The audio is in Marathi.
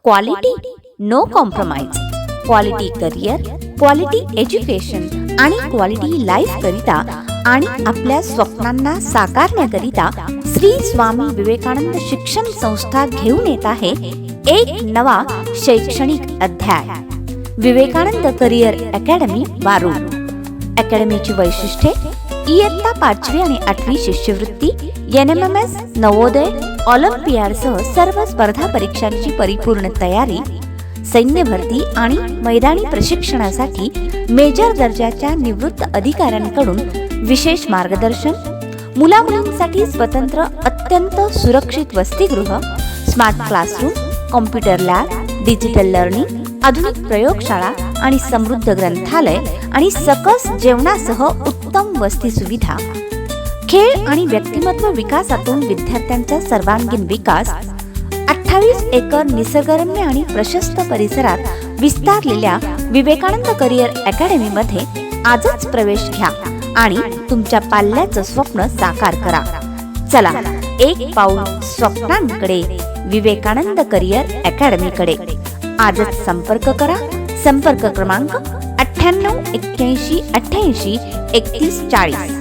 Quality no compromise, quality career, quality education आणि क्वालिटी लाईफ करिता आणि आपल्या स्वप्नांना साकारण्याकरिता श्री स्वामी विवेकानंद शिक्षण संस्था घेऊन येत आहे एक नवा शैक्षणिक अध्याय, विवेकानंद करिअर अकॅडमी वारूळ. अकॅडमीची वैशिष्ट्ये: इयत्ता 5वी आणि 8वी शिष्यवृत्ती, NMMS, नवोदय, ऑलिम्पियाडसह सर्व स्पर्धा परीक्षांची परिपूर्ण तयारी, सैन्य भरती आणि मैदानी प्रशिक्षणासाठी मेजर दर्जाच्या निवृत्त अधिकाऱ्यांकडून विशेष मार्गदर्शन, मुलामुलींसाठी स्वतंत्र अत्यंत सुरक्षित वसतिगृह, smart classroom, computer lab, digital learning, आधुनिक प्रयोगशाळा आणि समृद्ध ग्रंथालय आणि सकस जेवणासह उत्तम वसती सुविधा, खेळ आणि व्यक्तिमत्व विकासातून विद्यार्थ्यांचा सर्वांगीण विकास, 28 एकर निसर्गरम्य आणि प्रशस्त परिसरात विस्तारलेल्या विवेकानंद करिअर अकॅडमीमध्ये आजच प्रवेश घ्या आणि तुमच्या पाल्याचं स्वप्न साकार करा. चला, एक पाऊल स्वप्नांकडे, विवेकानंद करिअर अकॅडमीकडे. आजच संपर्क करा. संपर्क क्रमांक 98 81 88 31 40.